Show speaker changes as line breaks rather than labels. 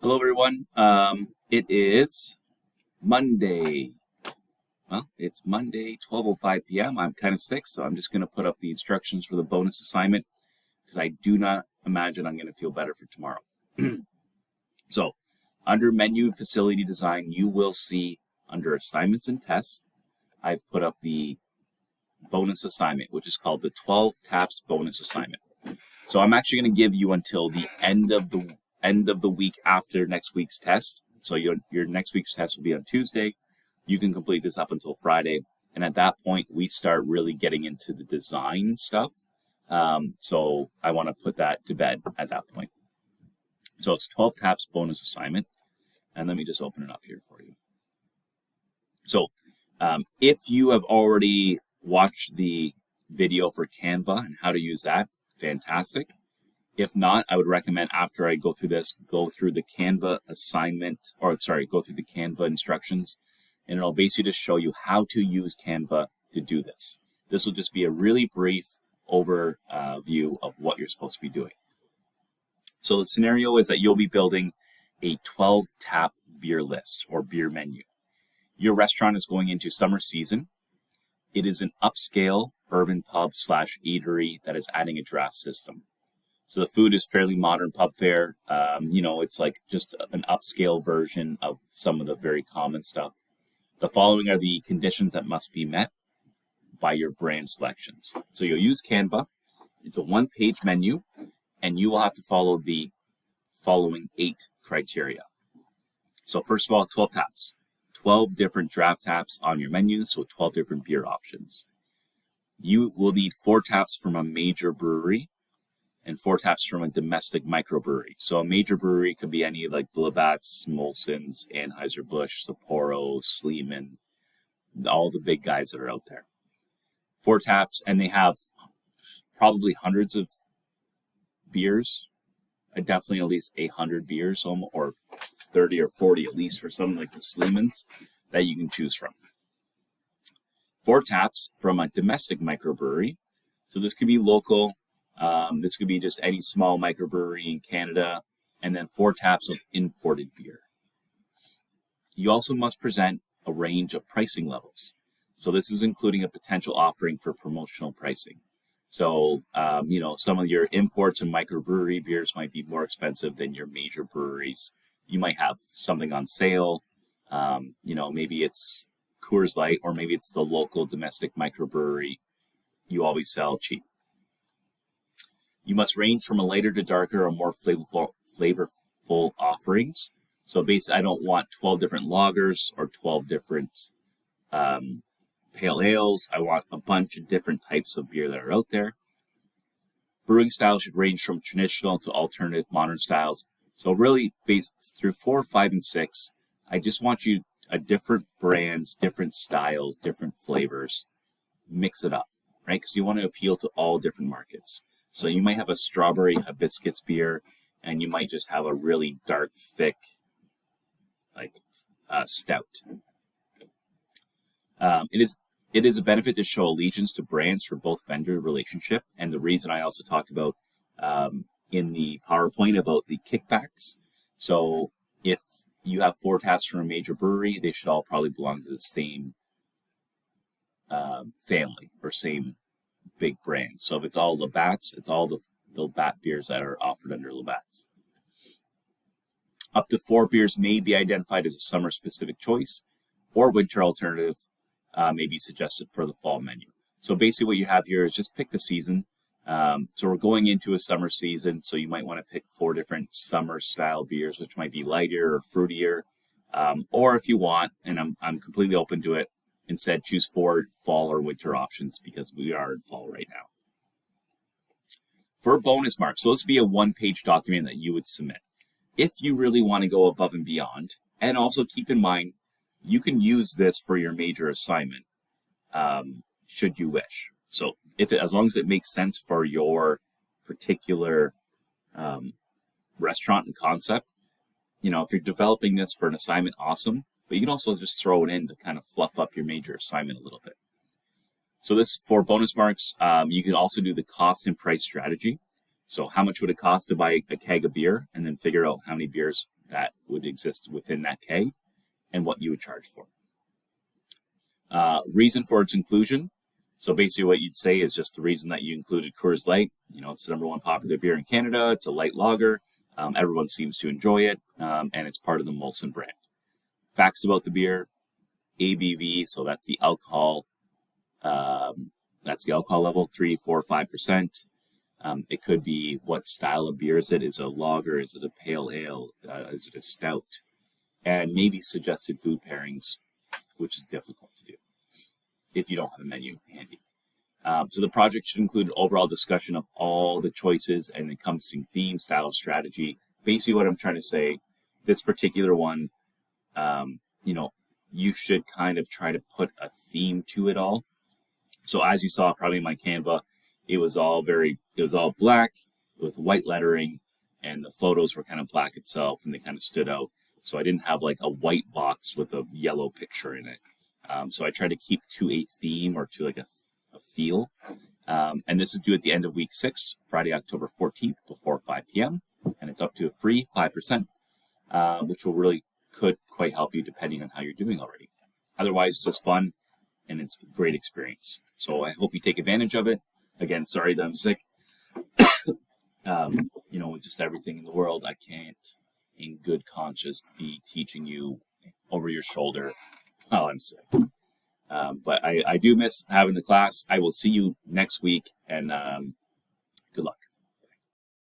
Hello, everyone. It is Monday. Well, it's Monday, 12:05 p.m. I'm kind of sick, so I'm just going to put up the instructions for the bonus assignment because I do not imagine I'm going to feel better for tomorrow. So, under menu facility design, you will see under assignments and tests, I've put up the bonus assignment, which is called the 12 taps bonus assignment. So I'm actually going to give you until the end of the week after next week's test. So your next week's test will be on Tuesday. You can complete this up until Friday, and at that point we start really getting into the design stuff. So I want to put that to bed at that point. So it's 12 taps bonus assignment, and let me just open it up here for you. So if you have already watched the video for Canva and how to use that, fantastic. If not, I would recommend after I go through this, go through the Canva assignment, or sorry, go through the Canva instructions, and it'll basically just show you how to use Canva to do this. This will just be a really brief overview of what you're supposed to be doing. So the scenario is that you'll be building a 12 tap beer list or beer menu. Your restaurant is going into summer season. It is an upscale urban pub / eatery that is adding a draft system. So the food is fairly modern pub fare. It's like just an upscale version of some of the very common stuff. The following are the conditions that must be met by your brand selections. So you'll use Canva. It's a one-page menu, and you will have to follow the following 8 criteria. So first of all, 12 taps. 12 different draft taps on your menu, so 12 different beer options. You will need 4 taps from a major brewery and 4 taps from a domestic microbrewery. So a major brewery could be any like the Labatt's, Molson's, Anheuser-Busch, Sapporo, Sleeman, all the big guys that are out there. 4 taps, and they have probably hundreds of beers, definitely at least 800 beers, or 30 or 40 at least for something like the Sleeman's that you can choose from. 4 taps from a domestic microbrewery. So this could be local. This could be just any small microbrewery in Canada, and then 4 taps of imported beer. You also must present a range of pricing levels. So this is including a potential offering for promotional pricing. So, some of your imports and microbrewery beers might be more expensive than your major breweries. You might have something on sale. Maybe it's Coors Light, or maybe it's the local domestic microbrewery you always sell cheap. You must range from a lighter to darker or more flavorful offerings. So basically, I don't want 12 different lagers or 12 different pale ales. I want a bunch of different types of beer that are out there. Brewing styles should range from traditional to alternative modern styles. So really, based through 4, 5, and 6, I just want you different brands, different styles, different flavors. Mix it up, right? Because you want to appeal to all different markets. So you might have a strawberry hibiscus beer, and you might just have a really dark, thick, stout. It is a benefit to show allegiance to brands for both vendor relationship, and the reason I also talked about in the PowerPoint about the kickbacks. So if you have 4 taps from a major brewery, they should all probably belong to the same family or same big brand. So if it's all Labatt's, it's all the Labatt beers that are offered under Labatt's. Up to 4 beers may be identified as a summer-specific choice, or winter alternative may be suggested for the fall menu. So basically what you have here is just pick the season. So we're going into a summer season, so you might want to pick 4 different summer-style beers, which might be lighter or fruitier. Or if you want, and I'm completely open to it, instead choose 4 fall or winter options because we are in fall right now. For bonus marks, so this would be a 1-page document that you would submit. If you really want to go above and beyond, and also keep in mind, you can use this for your major assignment, should you wish. So as long as it makes sense for your particular restaurant and concept, if you're developing this for an assignment, awesome. But you can also just throw it in to kind of fluff up your major assignment a little bit. So this, for bonus marks, you can also do the cost and price strategy. So how much would it cost to buy a keg of beer, and then figure out how many beers that would exist within that keg and what you would charge for. Reason for its inclusion. So basically what you'd say is just the reason that you included Coors Light. You know, it's the #1 popular beer in Canada. It's a light lager. Everyone seems to enjoy it, and it's part of the Molson brand. Facts about the beer. ABV, so that's the alcohol. That's the alcohol level, 3, 4, 5%. It could be what style of beer is it? Is it a lager? Is it a pale ale? Is it a stout? And maybe suggested food pairings, which is difficult to do if you don't have a menu handy. So the project should include an overall discussion of all the choices and encompassing theme, style, strategy. Basically what I'm trying to say, this particular one, you know, you should kind of try to put a theme to it all. So as you saw probably in my Canva, it was all black with white lettering, and the photos were kind of black itself, and they kind of stood out. So I didn't have like a white box with a yellow picture in it. So I tried to keep to a theme or to like a feel. And this is due at the end of week 6, Friday, October 14th, before 5 p.m. And it's up to a free 5%, which could quite help you depending on how you're doing already. Otherwise, it's just fun and it's a great experience. So I hope you take advantage of it. Again, sorry that I'm sick. You know, with just everything in the world, I can't, in good conscience, be teaching you over your shoulder while I'm sick. But I do miss having the class. I will see you next week, and good luck.